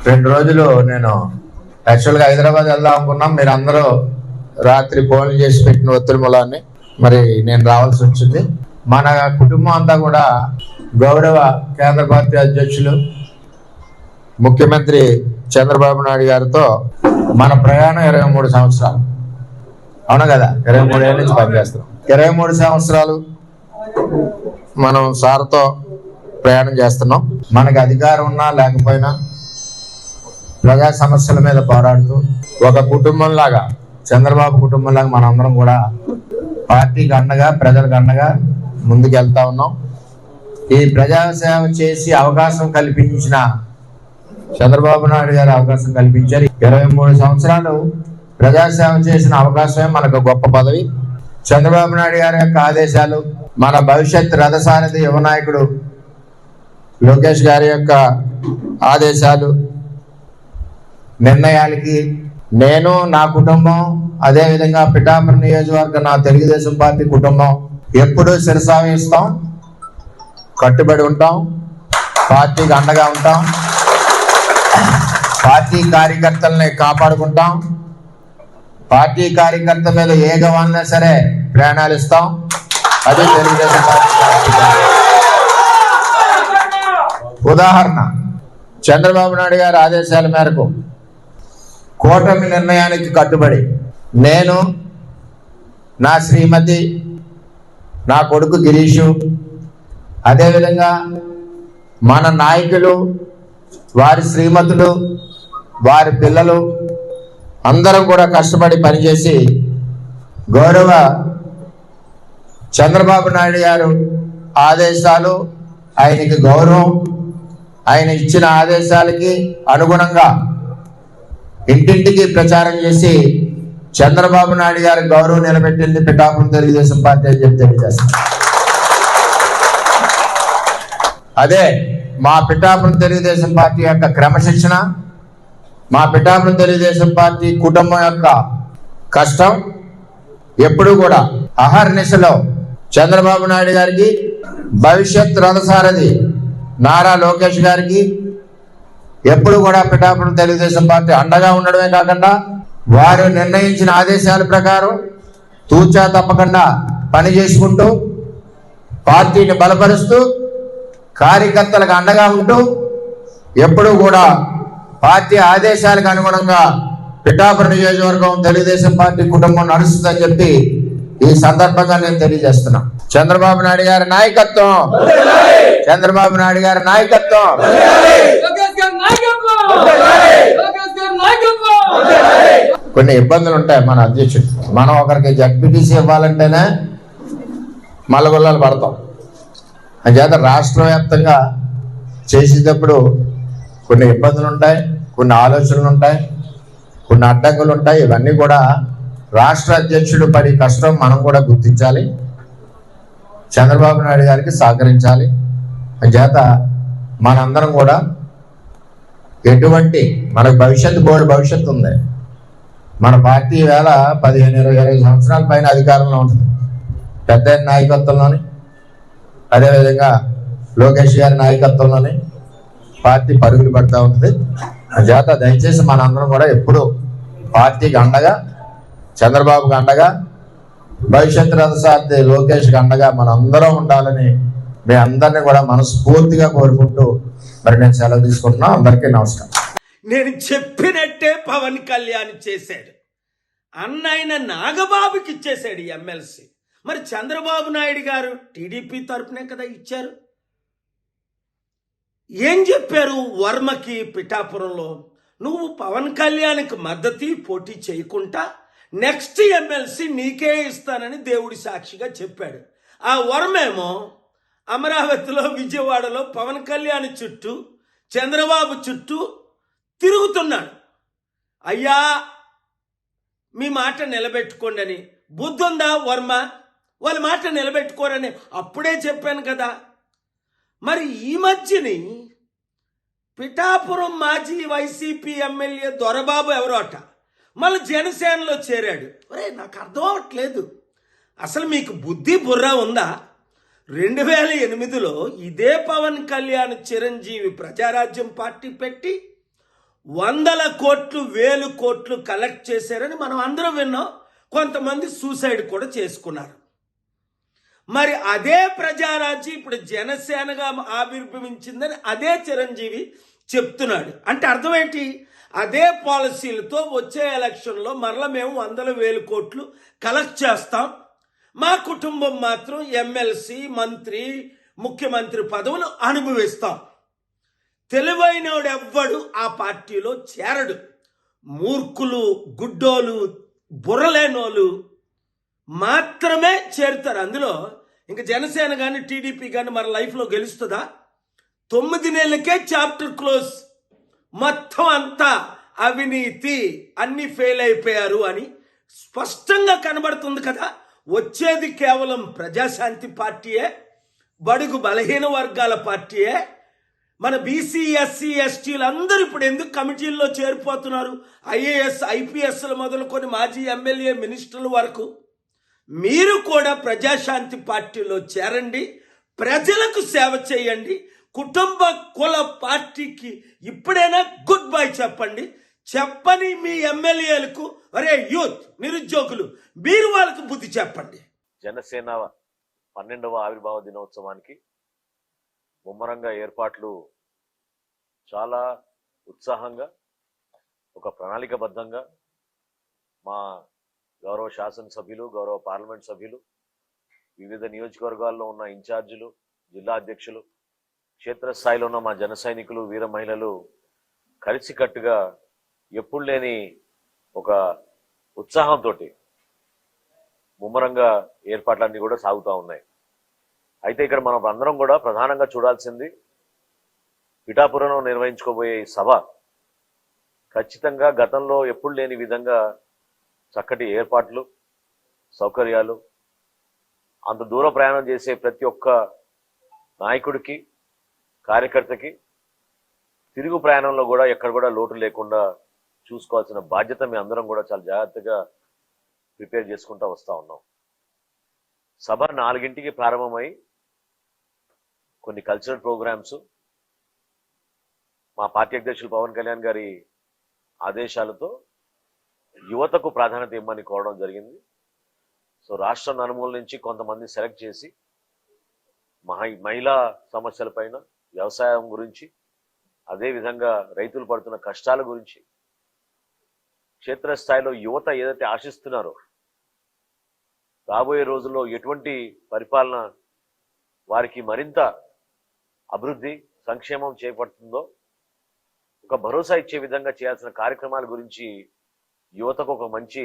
2 రోజులు నేను యాక్చువల్గా హైదరాబాద్ వెళ్దాం అనుకున్నాం. మీరు అందరూ రాత్రి ఫోన్లు చేసి పెట్టిన ఒత్తిడి మూలాన్ని మరి నేను రావాల్సి వచ్చింది. మన కుటుంబం అంతా కూడా గౌరవ కేంద్ర పార్టీ అధ్యక్షులు ముఖ్యమంత్రి చంద్రబాబు నాయుడు గారితో మన ప్రయాణం 23 సంవత్సరాలు. అవును కదా, 23 ఏళ్ళ నుంచి పనిచేస్తున్నాం. 23 సంవత్సరాలు మనం సార్తో ప్రయాణం చేస్తున్నాం. మనకు అధికారం ఉన్నా లేకపోయినా ప్రజా సమస్యల మీద పోరాడుతూ ఒక కుటుంబంలాగా, చంద్రబాబు కుటుంబంలాగా మనందరం కూడా పార్టీకి అండగా, ప్రజలకు అండగా ముందుకెళ్తా ఉన్నాం. ఈ ప్రజాసేవ చేసి అవకాశం కల్పించిన చంద్రబాబు నాయుడు గారు అవకాశం కల్పించారు. 23 సంవత్సరాలు ప్రజాసేవ చేసిన అవకాశమే మనకు గొప్ప పదవి. చంద్రబాబు నాయుడు గారి యొక్క ఆదేశాలు, మన భవిష్యత్ రథసారథి యువ నాయకుడు లోకేష్ గారి యొక్క ఆదేశాలు, నిర్ణయాలకి నేను, నా కుటుంబం, అదేవిధంగా పిఠాపురం నియోజకవర్గ నా తెలుగుదేశం పార్టీ కుటుంబం ఎప్పుడూ శిరసావహిస్తాం, కట్టుబడి ఉంటాం, పార్టీకి అండగా ఉంటాం, పార్టీ కార్యకర్తల్ని కాపాడుకుంటాం, పార్టీ కార్యకర్త మీద ఏ గవాలన్నా సరే ప్రాణాలు ఇస్తాం. అదే తెలుగుదేశం పార్టీ. ఉదాహరణ, చంద్రబాబు నాయుడు గారి ఆదేశాల మేరకు కూటమి నిర్ణయానికి కట్టుబడి నేను, నా శ్రీమతి, నా కొడుకు గిరీషు, అదేవిధంగా మన నాయకులు, వారి శ్రీమతులు, వారి పిల్లలు అందరం కూడా కష్టపడి పనిచేసి గౌరవ చంద్రబాబు నాయుడు గారు ఆదేశాలు, ఆయనకి గౌరవం, ఆయన ఇచ్చిన ఆదేశాలకి అనుగుణంగా ఇంటింటికి ప్రచారం చేసి చంద్రబాబు నాయుడు గారి గౌరవం నిలబెట్టింది పిఠాపురం తెలుగుదేశం పార్టీ అని చెప్పి తెలియజేస్తాం. అదే మా పిఠాపురం తెలుగుదేశం పార్టీ యొక్క క్రమశిక్షణ, మా పిఠాపురం తెలుగుదేశం పార్టీ కుటుంబం యొక్క కష్టం ఎప్పుడు కూడా అహర్నిశలో చంద్రబాబు నాయుడు గారికి, భవిష్యత్ రథసారథి నారా లోకేష్ గారికి ఎప్పుడు కూడా పిఠాపురం తెలుగుదేశం పార్టీ అండగా ఉండడమే కాకుండా వారు నిర్ణయించిన ఆదేశాల ప్రకారం తూచా తప్పకుండా పని చేసుకుంటూ పార్టీని బలపరుస్తూ కార్యకర్తలకు అండగా ఉంటూ ఎప్పుడూ కూడా పార్టీ ఆదేశాలకు అనుగుణంగా పిఠాపురం నియోజకవర్గం తెలుగుదేశం పార్టీ కుటుంబం నడుస్తుందని చెప్పి ఈ సందర్భంగా నేను తెలియజేస్తున్నా. చంద్రబాబు నాయుడు గారి నాయకత్వం, చంద్రబాబు నాయుడు గారి నాయకత్వం. కొన్ని ఇబ్బందులు ఉంటాయి మన అధ్యక్షుడు. మనం ఒకరికి జడ్పీటీసీ ఇవ్వాలంటేనే మల్లగొల్లాలు పడతాం. అంచేత రాష్ట్ర వ్యాప్తంగా చేసేటప్పుడు కొన్ని ఇబ్బందులు ఉంటాయి, కొన్ని ఆలోచనలు ఉంటాయి, కొన్ని అడ్డంకులు ఉంటాయి. ఇవన్నీ కూడా రాష్ట్ర అధ్యక్షుడు పడి కష్టం మనం కూడా గుర్తించాలి, చంద్రబాబు నాయుడు గారికి సహకరించాలి. అంచేత మనందరం కూడా ఎటువంటి మనకు భవిష్యత్తు ఉంది. మన పార్టీ వేళ 15-20 సంవత్సరాల పైన అధికారంలో ఉంటుంది. పెద్ద నాయకత్వంలోని, అదేవిధంగా లోకేష్ గారి నాయకత్వంలోని పార్టీ పరుగులు పడుతూ ఉంటుంది. అంచేత దయచేసి మనందరం కూడా ఎప్పుడు పార్టీకి అండగా, చంద్రబాబుకి అండగా, భవిష్యత్ రథసారథి లోకేష్కి అండగా మనందరం ఉండాలని మీ అందరినీ కూడా మనస్ఫూర్తిగా కోరుకుంటూ మరి నేను సెలవు తీసుకుంటున్నా. అందరికీ నమస్కారం. నేను చెప్పినట్టే పవన్ కళ్యాణ్ చేశాడు. అన్నైన నాగబాబుకి ఇచ్చేశాడు ఎమ్మెల్సీ. మరి చంద్రబాబు నాయుడు గారు టీడీపీ తరపునే కదా ఇచ్చారు. ఏం చెప్పారు వర్మకి పిఠాపురంలో? నువ్వు పవన్ కళ్యాణ్కి మద్దతు పోటీ చేయకుండా నెక్స్ట్ ఎమ్మెల్సీ నీకే ఇస్తానని దేవుడి సాక్షిగా చెప్పాడు. ఆ వర్మేమో అమరావతిలో, విజయవాడలో పవన్ కళ్యాణ్ చుట్టూ, చంద్రబాబు చుట్టూ తిరుగుతున్నాడు. అయ్యా మీ మాట నిలబెట్టుకోండి అని. బుద్ధుందా వర్మ? వాళ్ళ మాట నిలబెట్టుకోరని అప్పుడే చెప్పాను కదా. మరి ఈ మధ్యని పిఠాపురం మాజీ వైసీపీ ఎమ్మెల్యే దొరబాబు ఎవరో అట మళ్ళీ జనసేనలో చేరాడు. ఒరే నాకు అర్థం అవ్వట్లేదు, అసలు మీకు బుద్ధి బుర్ర ఉందా? 2008లో ఇదే పవన్ కళ్యాణ్ చిరంజీవి ప్రజారాజ్యం పార్టీ పెట్టి వందల కోట్లు 1000 కోట్లు కలెక్ట్ చేశారని మనం అందరం విన్నాం. కొంతమంది సూసైడ్ కూడా చేసుకున్నారు. మరి అదే ప్రజారాజ్యం ఇప్పుడు జనసేనగా ఆవిర్భవించిందని అదే చిరంజీవి చెప్తున్నాడు. అంటే అర్థం ఏంటి? అదే పాలసీలతో వచ్చే ఎలక్షన్లో మరలా మేము 100,000 కోట్లు కలెక్ట్ చేస్తాం, మా కుటుంబం మాత్రం ఎమ్మెల్సీ, మంత్రి, ముఖ్యమంత్రి పదవులు అనుభవిస్తాం. తెలివైనోడు ఎవ్వడు ఆ పార్టీలో చేరడు. మూర్ఖులు, గుడ్డోలు, బుర్రలేనోళ్ళు మాత్రమే చేరుతారు అందులో. ఇంకా జనసేన కానీ టీడీపీ కానీ మన లైఫ్లో గెలుస్తుందా? 9 నెలలకే చాప్టర్ క్లోజ్. మొత్తం అంతా అవినీతి, అన్ని ఫెయిల్ అయిపోయారు అని స్పష్టంగా కనబడుతుంది కదా. వచ్చేది కేవలం ప్రజాశాంతి పార్టీయే, బడుగు బలహీన వర్గాల పార్టీయే. మన బీసీ, ఎస్సీ, ఎస్టీలు అందరూ ఇప్పుడు ఎందుకు కమిటీల్లో చేరిపోతున్నారు? ఐఏఎస్, ఐపీఎస్లు మొదలుకొని మాజీ ఎమ్మెల్యే, మినిస్టర్ల వరకు. మీరు కూడా ప్రజాశాంతి పార్టీలో చేరండి, ప్రజలకు సేవ చేయండి. కుటుంబ కుల పార్టీకి ఇప్పుడైనా గుడ్ బై చెప్పండి. చెప్పని మీ ఎమ్మెల్యేలకు, అరే యూత్, నిరుద్యోగులు, మీరు వాళ్ళకు బుద్ధి చెప్పండి. జనసేన 12వ ఆవిర్భావ దినోత్సవానికి ముమ్మరంగా ఏర్పాట్లు చాలా ఉత్సాహంగా, ఒక ప్రణాళికబద్ధంగా మా గౌరవ శాసనసభ్యులు, గౌరవ పార్లమెంట్ సభ్యులు, వివిధ నియోజకవర్గాల్లో ఉన్న ఇన్ఛార్జీలు, జిల్లా అధ్యక్షులు, క్షేత్రస్థాయిలో ఉన్న మా జన సైనికులు, వీర మహిళలు కలిసికట్టుగా ఎప్పుడు లేని ఒక ఉత్సాహంతో ముమ్మరంగా ఏర్పాట్లన్నీ కూడా సాగుతూ ఉన్నాయి. అయితే ఇక్కడ మనం అందరం కూడా ప్రధానంగా చూడాల్సింది, పిఠాపురంలో నిర్వహించుకోబోయే ఈ సభ ఖచ్చితంగా గతంలో ఎప్పుడు లేని విధంగా చక్కటి ఏర్పాట్లు, సౌకర్యాలు, అంత దూర ప్రయాణం చేసే ప్రతి ఒక్క నాయకుడికి, కార్యకర్తకి తిరుగు ప్రయాణంలో కూడా ఎక్కడ కూడా లోటు లేకుండా చూసుకోవాల్సిన బాధ్యత మీ అందరం కూడా చాలా జాగ్రత్తగా ప్రిపేర్ చేసుకుంటూ వస్తూ ఉన్నాం. సభ 4ంటికి ప్రారంభమై కొన్ని కల్చరల్ ప్రోగ్రామ్స్ మా పార్టీ అధ్యక్షులు పవన్ కళ్యాణ్ గారి ఆదేశాలతో యువతకు ప్రాధాన్యత ఇవ్వమని కోరడం జరిగింది. సో రాష్ట్ర నలుమూల నుంచి కొంతమంది సెలెక్ట్ చేసి మహిళా సమస్యలపైన, వ్యవసాయం గురించి, అదేవిధంగా రైతులు పడుతున్న కష్టాల గురించి, క్షేత్రస్థాయిలో యువత ఏదైతే ఆశిస్తున్నారో రాబోయే రోజుల్లో ఎటువంటి పరిపాలన వారికి మరింత అభివృద్ధి, సంక్షేమం చేపడుతుందో ఒక భరోసా ఇచ్చే విధంగా చేయాల్సిన కార్యక్రమాల గురించి యువతకు ఒక మంచి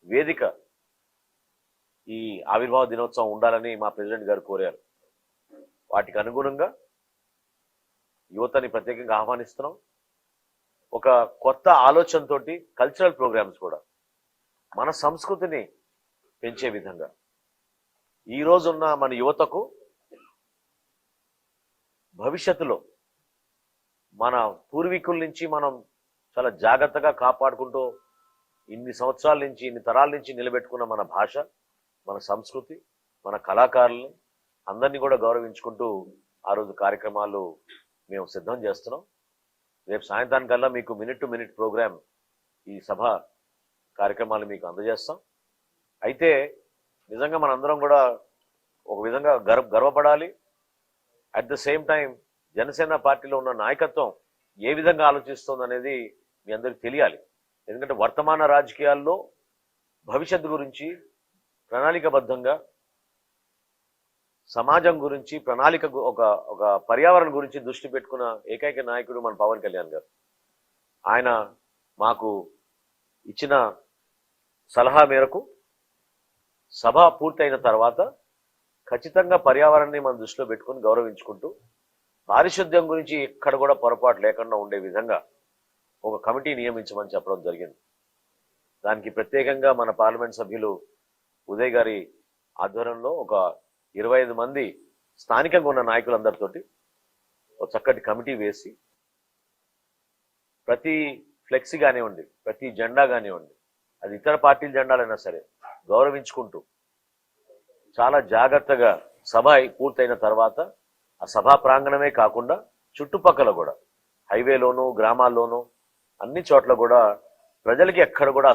వేదిక ఈ ఆవిర్భావ దినోత్సవం ఉండాలని మా ప్రెసిడెంట్ గారు కోరారు. వాటికి అనుగుణంగా యువతని ప్రత్యేకంగా ఆహ్వానిస్తున్నాం. ఒక కొత్త ఆలోచనతోటి కల్చరల్ ప్రోగ్రామ్స్ కూడా మన సంస్కృతిని పెంచే విధంగా, ఈ రోజున్న మన యువతకు భవిష్యత్తులో మన పూర్వీకుల నుంచి మనం చాలా జాగ్రత్తగా కాపాడుకుంటూ ఇన్ని సంవత్సరాల నుంచి, ఇన్ని తరాల నుంచి నిలబెట్టుకున్న మన భాష, మన సంస్కృతి, మన కళాకారుల్ని అందరినీ కూడా గౌరవించుకుంటూ ఆ రోజు కార్యక్రమాలు మేము సిద్ధం చేస్తున్నాం. రేపు సాయంత్రానికల్లా మీకు మినిట్ టు మినిట్ ప్రోగ్రామ్, ఈ సభ కార్యక్రమాలు మీకు అందజేస్తాం. అయితే నిజంగా మనందరం కూడా ఒక విధంగా గర్వపడాలి. At the same time Janasena పార్టీలో ఉన్న నాయకత్వం ఏ విధంగా ఆలోచిస్తుంది అనేది మీ అందరికీ తెలియాలి. ఎందుకంటే వర్తమాన రాజకీయాల్లో భవిష్యత్తు గురించి ప్రణాళికబద్ధంగా, సమాజం గురించి ప్రణాళిక, ఒక పర్యావరణం గురించి దృష్టి పెట్టుకున్న ఏకైక నాయకుడు మన పవన్ కళ్యాణ్ గారు. ఆయన మాకు ఇచ్చిన సలహా మేరకు సభ పూర్తయిన తర్వాత ఖచ్చితంగా పర్యావరణాన్ని మనం దృష్టిలో పెట్టుకుని గౌరవించుకుంటూ, పారిశుద్ధ్యం గురించి ఎక్కడ కూడా పొరపాటు లేకుండా ఉండే విధంగా ఒక కమిటీ నియమించమని చెప్పడం జరిగింది. దానికి ప్రత్యేకంగా మన పార్లమెంట్ సభ్యులు ఉదయ్ గారి ఆధ్వర్యంలో ఒక 25 మంది స్థానికంగా ఉన్న నాయకులందరితోటి ఒక చక్కటి కమిటీ వేసి, ప్రతి ఫ్లెక్సీ కానివ్వండి, ప్రతి జెండా కానివ్వండి, అది ఇతర పార్టీల జెండాలైనా సరే గౌరవించుకుంటూ చాలా జాగ్రత్తగా సభ పూర్తయిన తర్వాత ఆ సభా ప్రాంగణమే కాకుండా చుట్టుపక్కల కూడా హైవేలోనూ, గ్రామాల్లోనూ, అన్ని చోట్ల కూడా ప్రజలకి ఎక్కడ కూడా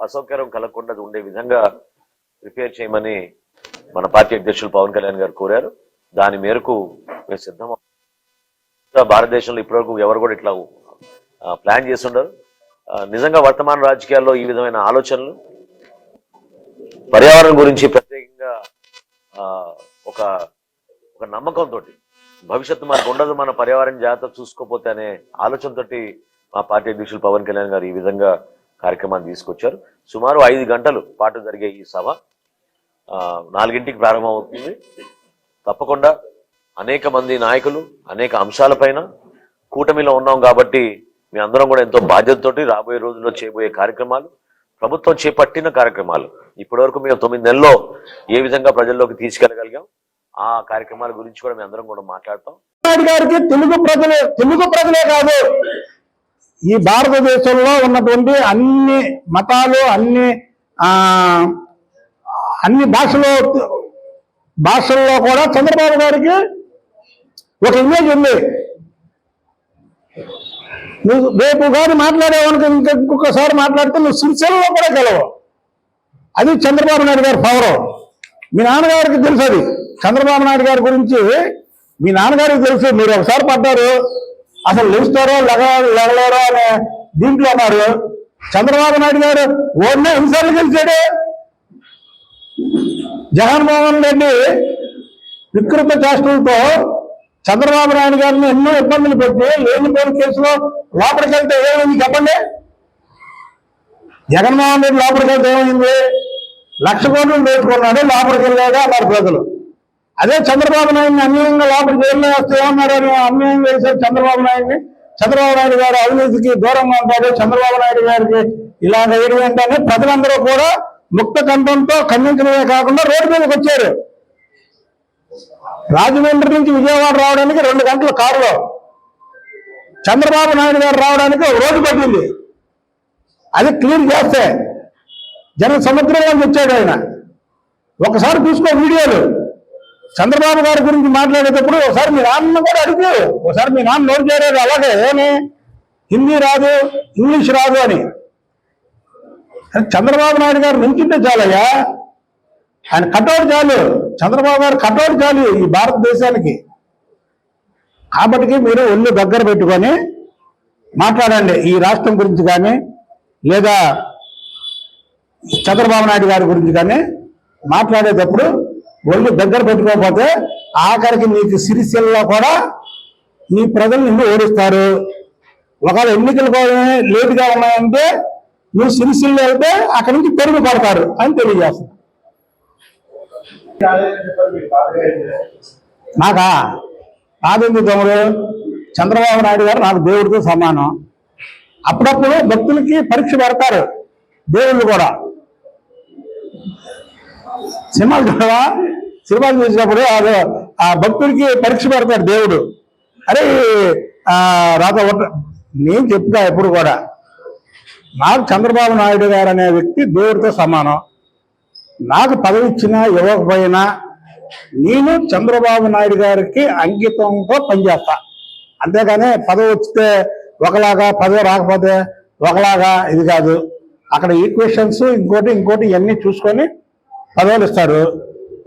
అసౌకర్యం కలగకుండా ఉండే విధంగా ప్రిపేర్ చేయమని మన పార్టీ అధ్యక్షులు పవన్ కళ్యాణ్ గారు కోరారు. దాని మేరకు మేము సిద్ధం. భారతదేశంలో ఇప్పటివరకు ఎవరు కూడా ఇట్లా ప్లాన్ చేస్తుండరు. నిజంగా వర్తమాన రాజకీయాల్లో ఈ విధమైన ఆలోచనలు పర్యావరణం గురించి ప్రత్యేకంగా ఒక ఒక నమ్మకంతో భవిష్యత్తు మనకు ఉండదు, మన పర్యావరణ జాగ్రత్త చూసుకోపోతే అనే ఆలోచనతోటి మా పార్టీ అధ్యక్షులు పవన్ కళ్యాణ్ గారు ఈ విధంగా కార్యక్రమాన్ని తీసుకొచ్చారు. సుమారు 5 గంటలు పాటు జరిగే ఈ సభ 4ంటికి ప్రారంభమవుతుంది. తప్పకుండా అనేక మంది నాయకులు అనేక అంశాలపైన కూటమిలో ఉన్నాం కాబట్టి మీ అందరం కూడా ఎంతో బాధ్యతతోటి రాబోయే రోజుల్లో చేయబోయే కార్యక్రమాలు, ప్రభుత్వం చేపట్టిన కార్యక్రమాలు ఇప్పటివరకు మేము 9 నెలల్లో ఏ విధంగా ప్రజల్లోకి తీసుకెళ్లగలిగాం ఆ కార్యక్రమాల గురించి కూడా మేము అందరం కూడా మాట్లాడతాం. గారికి తెలుగు ప్రజలే కాదు, ఈ భారతదేశంలో ఉన్నటువంటి అన్ని మతాలు అన్ని భాషల్లో కూడా చంద్రబాబు గారికి ఒక ఇమేజ్ ఉంది. నువ్వు రేపు గారు మాట్లాడేవానికి ఇంకొకసారి మాట్లాడితే నువ్వు సిరిసిల్లలో కూడా గెలవు. అది చంద్రబాబు నాయుడు గారి పవర్. మీ నాన్నగారికి తెలుసు, అది చంద్రబాబు నాయుడు గారి గురించి మీ నాన్నగారికి తెలుసు. మీరు ఒకసారి పడ్డారు, అసలు లేస్తారో లెగలేరో అనే దీంట్లో ఉన్నారు. చంద్రబాబు నాయుడు గారు ఓడినా ఎన్నిసార్లు గెలిచాడు? జగన్మోహన్ రెడ్డి వికృత చేష్టలతో చంద్రబాబు నాయుడు గారిని ఎన్నో ఇబ్బందులు పెట్టి లేనిపోయిన కేసులో లోపలికి వెళ్తే ఏమైంది చెప్పండి? జగన్మోహన్ రెడ్డి లోపలికి వెళ్తే ఏమైంది? 1,00,000 కోట్లు పెట్టుకున్నాడు, లోపలికి వెళ్ళాడు అన్నారు ప్రజలు. అదే చంద్రబాబు నాయుడిని అన్యాయంగా లోపలికి జైల్లో వస్తే ఏమన్నారని అన్యాయం వేశారు చంద్రబాబు నాయుడిని. చంద్రబాబు నాయుడు గారు అవినీతికి దూరంగా ఉంటాడు, చంద్రబాబు నాయుడు గారికి ఇలా వేయడం ఏంటని ప్రజలందరూ కూడా ముక్త కంఠంతో ఖండించడమే కాకుండా రోడ్డు మీదకి వచ్చారు. రాజమండ్రి నుంచి విజయవాడ రావడానికి 2 గంటల కారులో, చంద్రబాబు నాయుడు గారు రావడానికి 1 రోజు పట్టింది. అది క్లియర్ చేస్తే జన సముద్రంలో వచ్చాడు ఆయన. ఒకసారి చూసుకో వీడియోలు. చంద్రబాబు గారి గురించి మాట్లాడేటప్పుడు ఒకసారి మీ నాన్న కూడా అడుగు, ఒకసారి మీ నాన్న నోరు చేరాడు అలాగే ఏమి హిందీ రాదు ఇంగ్లీష్ రాదు అని. చంద్రబాబు నాయుడు గారు నుంచుంటే చాలయ్యా, ఆయన కటౌట్ చాలు, చంద్రబాబు గారు కటౌట్ చాలు ఈ భారతదేశానికి. కాబట్టి మీరు ఒళ్ళు దగ్గర పెట్టుకొని మాట్లాడండి. ఈ రాష్ట్రం గురించి కానీ లేదా చంద్రబాబు నాయుడు గారి గురించి కానీ మాట్లాడేటప్పుడు ఒళ్ళు దగ్గర పెట్టుకోకపోతే ఆఖరికి నీకు సిరిసిల్లలో కూడా నీ ప్రజలు నిన్ను ఓడిస్తారు. ఒకవేళ ఎన్నికలు కూడా లేటుగా ఉన్నాయంటే నువ్వు సిరిసిల్ల వెళ్తే అక్కడి నుంచి పెరుగు పడతారు అని తెలియజేస్తాను. నాకా నాదేంది తమ్ముడు, చంద్రబాబు నాయుడు గారు నాకు దేవుడితో సమానం. అప్పుడప్పుడు భక్తులకి పరీక్ష పెడతారు దేవుళ్ళు కూడా. సినిమాలు చూడవా? సినిమాలు చూసినప్పుడు ఆ భక్తుడికి పరీక్ష పెడతాడు దేవుడు. అరే రాత నేను చెప్తా ఎప్పుడు కూడా, నాకు చంద్రబాబు నాయుడు గారు అనే వ్యక్తి దేవుడితో సమానం. నాకు పదవి ఇచ్చినా ఇవ్వకపోయినా నేను చంద్రబాబు నాయుడు గారికి అంకితంతో పనిచేస్తా. అంతేగాని పదవి వచ్చితే ఒకలాగా, పదవి రాకపోతే ఒకలాగా ఇది కాదు. అక్కడ ఈక్వేషన్స్ ఇంకోటి ఇవన్నీ చూసుకొని పదవులు ఇస్తారు.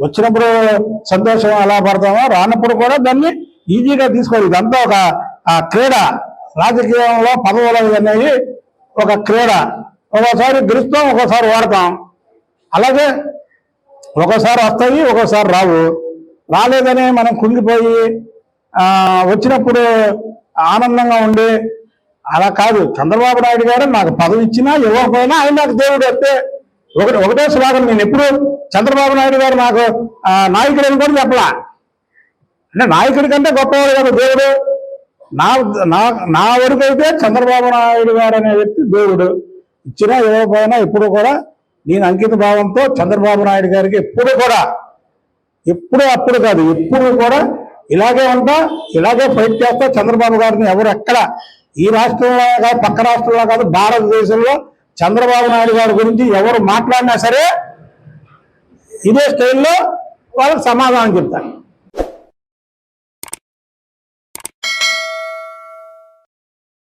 వచ్చినప్పుడు సంతోషం అలా పడతామో, రానప్పుడు కూడా దాన్ని ఈజీగా తీసుకోవాలి. ఇదంతా ఒక క్రీడ. రాజకీయంలో పదవులు అనేవి ఒక క్రీడ. ఒక్కోసారి గెలుస్తాం, ఒక్కోసారి ఓడతాం. అలాగే ఒక్కోసారి వస్తాయి, ఒక్కోసారి రావు. రాలేదని మనం కుంగిపోయి వచ్చినప్పుడు ఆనందంగా ఉండి అలా కాదు. చంద్రబాబు నాయుడు గారు నాకు పదవి ఇచ్చినా ఇవ్వకపోయినా ఆయన నాకు దేవుడు అంటే ఒకటే స్లోగన్. నేను ఎప్పుడు చంద్రబాబు నాయుడు గారు నాకు నాయకుడు అని కూడా చెప్పలా. అంటే నాయకుడి కంటే గొప్పవాడు కదా దేవుడు. నా వరకు అయితే చంద్రబాబు నాయుడు గారు అనే వ్యక్తి దేవుడు. ఇచ్చినా ఇవ్వకపోయినా ఎప్పుడు కూడా నేను అంకిత భావంతో చంద్రబాబు నాయుడు గారికి ఎప్పుడు అప్పుడు కాదు ఎప్పుడు కూడా ఇలాగే ఉంటా, ఇలాగే ఫైట్ చేస్తా. చంద్రబాబు గారిని ఎవరు ఎక్కడ ఈ రాష్ట్రంలో కాదు, పక్క రాష్ట్రంలో కాదు, భారతదేశంలో చంద్రబాబు నాయుడు గారి గురించి ఎవరు మాట్లాడినా సరే ఇదే స్టైల్లో వాళ్ళకి సమాధానం చెప్తాను.